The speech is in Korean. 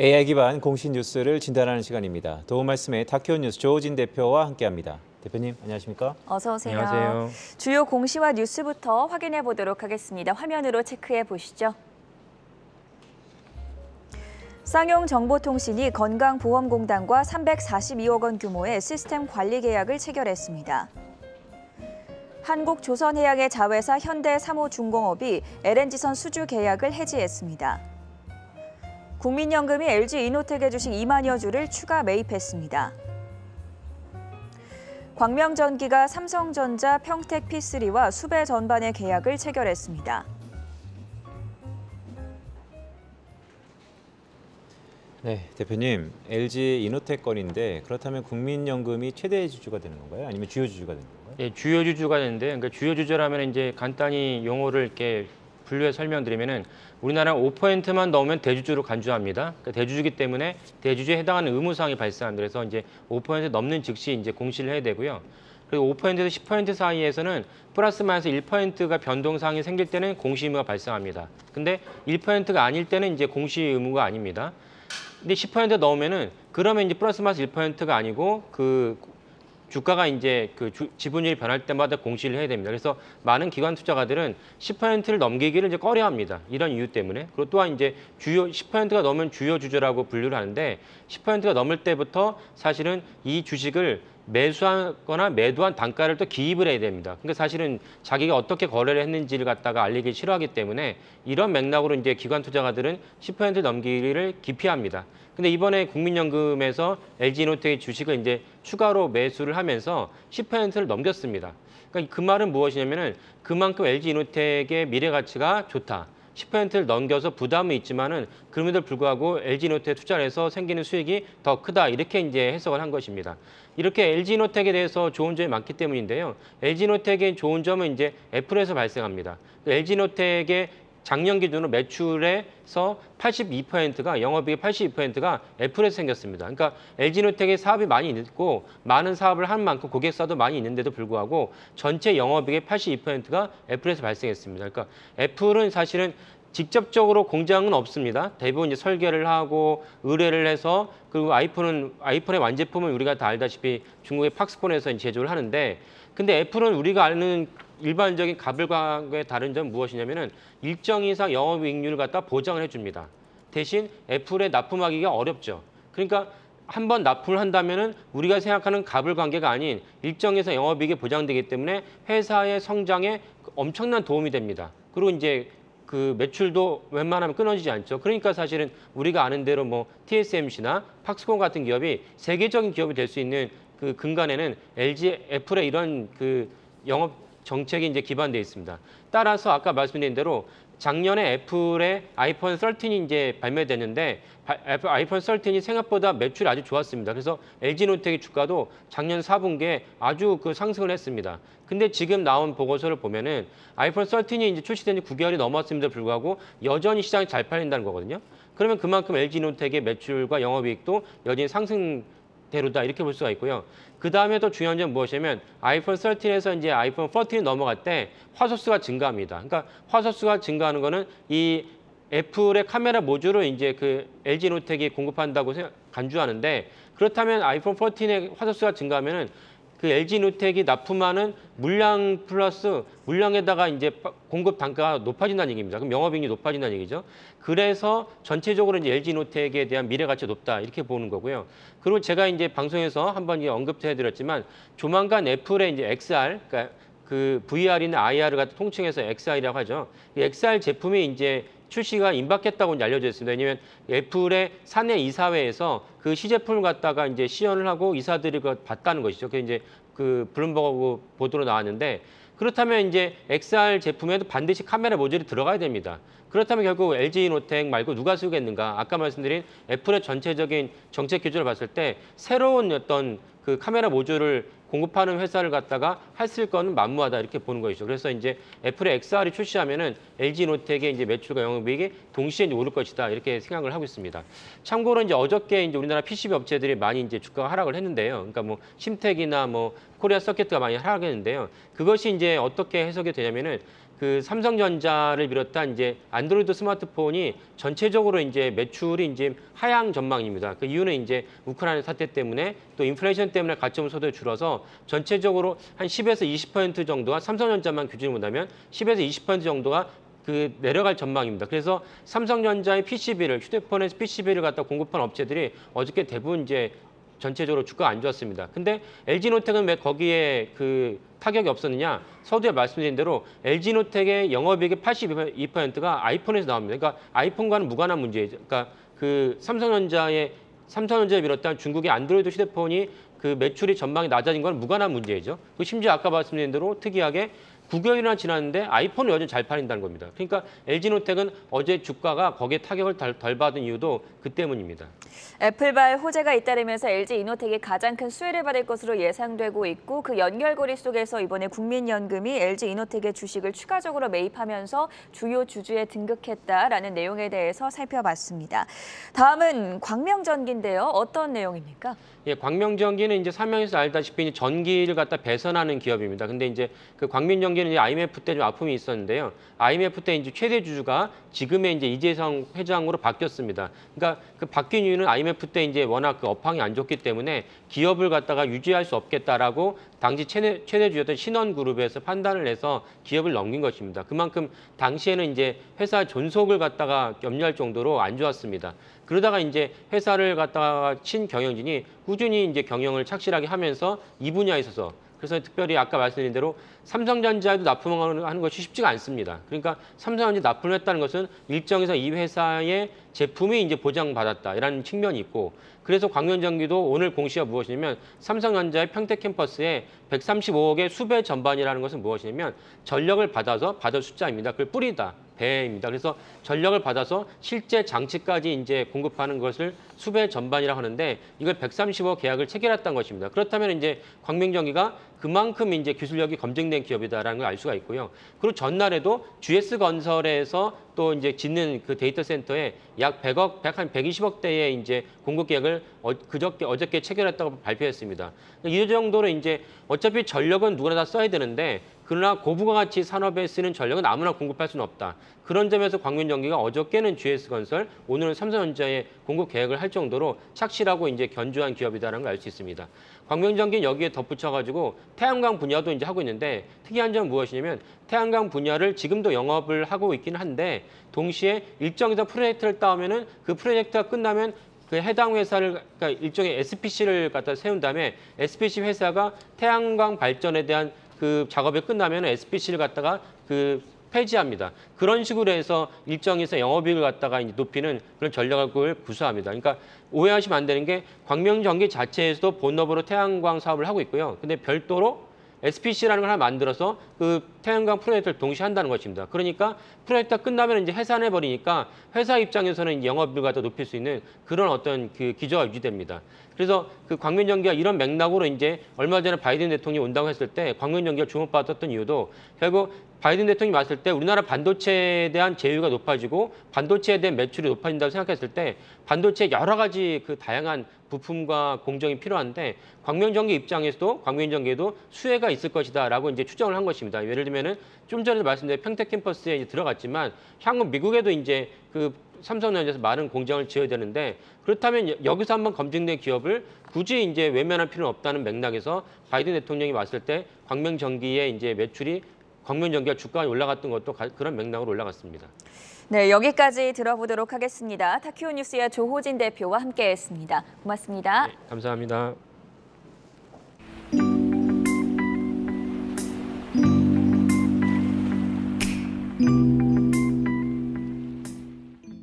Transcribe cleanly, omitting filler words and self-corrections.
AI 기반 공식 뉴스를 진단하는 시간입니다. 도움 말씀에 다큐온 뉴스 조호진 대표와 함께합니다. 대표님, 안녕하십니까? 어서 오세요. 안녕하세요. 주요 공시와 뉴스부터 확인해 보도록 하겠습니다. 화면으로 체크해 보시죠. 쌍용정보통신이 건강보험공단과 342억 원 규모의 시스템 관리 계약을 체결했습니다. 한국조선해양의 자회사 현대사무중공업이 LNG선 수주 계약을 해지했습니다. 국민연금이 LG이노텍의 주식 2만여 주를 추가 매입했습니다. 광명전기가 삼성전자 평택 P3와 수배 전반의 계약을 체결했습니다. 네, 대표님, LG이노텍 건인데 그렇다면 국민연금이 최대 주주가 되는 건가요? 아니면 주요 주주가 되는 건가요? 예, 주요 주주가 되는데, 그러니까 주요 주주라면 이제 간단히 용어를 이렇게 분류해 설명드리면은 우리나라 5%만 넣으면 대주주로 간주합니다. 그러니까 대주주기 때문에 대주주에 해당하는 의무사항이 발생합니다. 그래서 이제 5% 넘는 즉시 이제 공시를 해야 되고요. 그리고 5%에서 10% 사이에서는 플러스 마이너스 1%가 변동사항이 생길 때는 공시 의무가 발생합니다. 근데 1%가 아닐 때는 이제 공시 의무가 아닙니다. 근데 10% 넣으면은 그러면 이제 플러스 마이너스 1%가 아니고 그 주가가 이제 그 지분율이 변할 때마다 공시를 해야 됩니다. 그래서 많은 기관 투자가들은 10%를 넘기기를 이제 꺼려합니다. 이런 이유 때문에. 그리고 또한 이제 주요 10%가 넘으면 주요 주주라고 분류를 하는데 10%가 넘을 때부터 사실은 이 주식을 매수하거나 매도한 단가를 또 기입을 해야 됩니다. 그러니까 사실은 자기가 어떻게 거래를 했는지를 갖다가 알리기 싫어하기 때문에 이런 맥락으로 이제 기관 투자가들은 10% 넘기기를 기피합니다. 근데 이번에 국민연금에서 LG이노텍의 주식을 이제 추가로 매수를 하면서 10%를 넘겼습니다. 그러니까 그 말은 무엇이냐면은 그만큼 LG이노텍의 미래 가치가 좋다. 10%를 넘겨서 부담은 있지만은 그럼에도 불구하고 LG이노텍에 투자를 해서 생기는 수익이 더 크다. 이렇게 이제 해석을 한 것입니다. 이렇게 LG이노텍에 대해서 좋은 점이 많기 때문인데요. LG이노텍의 좋은 점은 이제 애플에서 발생합니다. LG이노텍의 작년 기준으로 매출에서 82%가 영업이익 82%가 애플에서 생겼습니다. 그러니까 LG이노텍의 사업이 많이 있고 많은 사업을 한 만큼 고객사도 많이 있는데도 불구하고 전체 영업이익의 82%가 애플에서 발생했습니다. 그러니까 애플은 사실은 직접적으로 공장은 없습니다. 대부분 이제 설계를 하고 의뢰를 해서 그리고 아이폰의 완제품은 우리가 다 알다시피 중국의 팍스콘에서 제조를 하는데 근데 애플은 우리가 아는 일반적인 가불과의 다른 점은 무엇이냐면은 일정 이상 영업이익률을 갖다 보장을 해줍니다. 대신 애플에 납품하기가 어렵죠. 그러니까 한번 납품을 한다면은 우리가 생각하는 가불 관계가 아닌 일정 이상 영업이익이 보장되기 때문에 회사의 성장에 엄청난 도움이 됩니다. 그리고 이제 그 매출도 웬만하면 끊어지지 않죠. 그러니까 사실은 우리가 아는 대로 뭐 TSMC나 팍스콘 같은 기업이 세계적인 기업이 될 수 있는 그 근간에는 LG, 애플의 이런 그 영업 정책이 이제 기반되어 있습니다. 따라서 아까 말씀드린 대로 작년에 애플의 아이폰 13이 이제 발매됐는데 아이폰 13이 생각보다 매출이 아주 좋았습니다. 그래서 LG이노텍의 주가도 작년 4분기에 아주 그 상승을 했습니다. 근데 지금 나온 보고서를 보면은 아이폰 13이 이제 출시된 지 9개월이 넘었음에도 불구하고 여전히 시장이 잘 팔린다는 거거든요. 그러면 그만큼 LG이노텍의 매출과 영업이익도 여전히 상승대로다 이렇게 볼 수가 있고요. 그 다음에 또 중요한 점은 무엇이냐면 아이폰 13에서 이제 아이폰 14이 넘어갈 때 화소수가 증가합니다. 그러니까 화소수가 증가하는 거는 이 애플의 카메라 모듈을 이제 그 LG이노텍이 공급한다고 간주하는데 그렇다면 아이폰 14의 화소수가 증가하면은 그 LG이노텍이 납품하는 물량 플러스 물량에다가 이제 공급 단가가 높아진다는 얘기입니다. 그럼 영업이익이 높아진다는 얘기죠. 그래서 전체적으로 이제 LG이노텍에 대한 미래 가치가 높다 이렇게 보는 거고요. 그리고 제가 이제 방송에서 한번 언급해드렸지만 조만간 애플의 이제 XR, 그러니까 그 VR이나 IR을 갖다 통칭해서 XR이라고 하죠. 이 XR 제품이 이제 출시가 임박했다고 이제 알려져 있습니다. 왜냐하면 애플의 사내 이사회에서 그 시제품을 갖다가 이제 시연을 하고 이사들이 봤다는 것이죠. 그게 이제 그 블룸버그 보도로 나왔는데 그렇다면 이제 XR 제품에도 반드시 카메라 모듈이 들어가야 됩니다. 그렇다면 결국 LG이노텍 말고 누가 쓰겠는가? 아까 말씀드린 애플의 전체적인 정책 기조를 봤을 때 새로운 어떤 그 카메라 모듈을 공급하는 회사를 갖다가 했을 거는 만무하다 이렇게 보는 것이죠. 그래서 이제 애플의 XR이 출시하면은 LG이노텍의 이제 매출과 영업이익이 동시에 이제 오를 것이다 이렇게 생각을 하고 있습니다. 참고로 이제 어저께 이제 우리나라 PCB 업체들이 많이 이제 주가가 하락을 했는데요. 그러니까 뭐 심텍이나 뭐 코리아 서킷가 많이 하락했는데요. 그것이 이제 어떻게 해석이 되냐면은 그 삼성전자를 비롯한 이제 안드로이드 스마트폰이 전체적으로 이제 매출이 이제 하향 전망입니다. 그 이유는 이제 우크라이나 사태 때문에 또 인플레이션 때문에 가처분 소득이 줄어서 전체적으로 한 10에서 20% 정도가 삼성전자만 기준으로 본다면 10에서 20% 정도가 그 내려갈 전망입니다. 그래서 삼성전자의 PCB를 휴대폰에서 PCB를 갖다 공급한 업체들이 어저께 대부분 이제 전체적으로 주가가 안 좋았습니다. 근데 LG노텍은 왜 거기에 그 타격이 없었느냐? 서두에 말씀드린 대로 LG노텍의 영업이익의 82%가 아이폰에서 나옵니다. 그러니까 아이폰과는 무관한 문제죠. 그러니까 그 삼성전자를 비롯한 중국의 안드로이드 휴대폰이 그 매출이 전망이 낮아진 건 무관한 문제죠. 그 심지어 아까 말씀드린 대로 특이하게 9개월이나 지났는데 아이폰은 여전히 잘 팔린다는 겁니다. 그러니까 LG노텍은 어제 주가가 거기에 타격을 덜 받은 이유도 그 때문입니다. 애플발 호재가 잇따르면서 LG이노텍이 가장 큰 수혜를 받을 것으로 예상되고 있고 그 연결고리 속에서 이번에 국민연금이 LG이노텍의 주식을 추가적으로 매입하면서 주요 주주에 등극했다라는 내용에 대해서 살펴봤습니다. 다음은 광명전기인데요. 어떤 내용입니까? 예, 광명전기는 이제 설명에서 알다시피 이제 전기를 갖다 배선하는 기업입니다. 근데 이제 그 광명전기는 이제 IMF 때 좀 아픔이 있었는데요. IMF 때 이제 최대 주주가 지금의 이제 이재성 회장으로 바뀌었습니다. 그러니까 그 바뀐 이유는 IMF 때 이제 워낙 그 업황이 안 좋기 때문에 기업을 갖다가 유지할 수 없겠다라고 당시 최대 주였던 신원그룹에서 판단을 해서 기업을 넘긴 것입니다. 그만큼 당시에는 이제 회사 존속을 갖다가 염려할 정도로 안 좋았습니다. 그러다가 이제 회사를 갖다가 친 경영진이 꾸준히 이제 경영을 착실하게 하면서 이 분야에 있어서 그래서 특별히 아까 말씀드린 대로 삼성전자에도 납품을 하는 것이 쉽지가 않습니다. 그러니까 삼성전자 납품을 했다는 것은 일정에서 이 회사의 제품이 이제 보장받았다라는 측면이 있고 그래서 광명전기도 오늘 공시가 무엇이냐면 삼성전자의 평택 캠퍼스에 135억의 수배 전반이라는 것은 무엇이냐면 전력을 받아서 받을 숫자입니다. 그걸 뿌리다. 배입니다. 그래서 전력을 받아서 실제 장치까지 이제 공급하는 것을 수배 전반이라고 하는데 이걸 130억 계약을 체결했다는 것입니다. 그렇다면 이제 광명전기가 그만큼 이제 기술력이 검증된 기업이다라는 걸 알 수가 있고요. 그리고 전날에도 GS건설에서 또 이제 짓는 그 데이터 센터에 약 120억대의 이제 공급 계약을 어저께 체결했다고 발표했습니다. 이 정도로 이제 어차피 전력은 누구나 다 써야 되는데 그러나 고부가 가치 산업에 쓰는 전력은 아무나 공급할 수는 없다. 그런 점에서 광명전기가 어저께는 GS건설, 오늘은 삼성전자에 공급 계획을 할 정도로 착실하고 이제 견조한 기업이다라는 걸 알 수 있습니다. 광명전기는 여기에 덧붙여가지고 태양광 분야도 이제 하고 있는데 특이한 점은 무엇이냐면 태양광 분야를 지금도 영업을 하고 있긴 한데 동시에 일정 이상 프로젝트를 따오면은 그 프로젝트가 끝나면 그 해당 회사를 그러니까 일종의 SPC를 갖다 세운 다음에 SPC 회사가 태양광 발전에 대한 그 작업이 끝나면 SPC를 갖다가 그 폐지합니다. 그런 식으로 해서 일정에서 영업이익을 갖다가 이제 높이는 그런 전략을 구사합니다. 그러니까 오해하시면 안 되는 게 광명전기 자체에서도 본업으로 태양광 사업을 하고 있고요. 근데 별도로 SPC라는 걸 하나 만들어서 그 태양광 프로젝트를 동시에 한다는 것입니다. 그러니까 프로젝트가 끝나면 이제 해산해 버리니까 회사 입장에서는 영업이익을 갖다 높일 수 있는 그런 어떤 그 기조가 유지됩니다. 그래서 그 광명전기가 이런 맥락으로 이제 얼마 전에 바이든 대통령이 온다고 했을 때 광명전기가 주목받았던 이유도 결국 바이든 대통령이 왔을 때 우리나라 반도체에 대한 제휴가 높아지고 반도체에 대한 매출이 높아진다고 생각했을 때 반도체 여러 가지 그 다양한 부품과 공정이 필요한데 광명전기 입장에서도 광명전기에도 수혜가 있을 것이다라고 이제 추정을 한 것입니다. 예를 들면은 좀 전에 말씀드린 평택 캠퍼스에 이제 들어갔지만 향후 미국에도 이제 그 삼성전자에서 많은 공장을 지어야 되는데 그렇다면 여기서 한번 검증된 기업을 굳이 이제 외면할 필요는 없다는 맥락에서 바이든 대통령이 왔을 때 광명전기의 이제 매출이 광명전기가 주가가 올라갔던 것도 그런 맥락으로 올라갔습니다. 네, 여기까지 들어보도록 하겠습니다. 타키오 뉴스의 조호진 대표와 함께했습니다. 고맙습니다. 네, 감사합니다.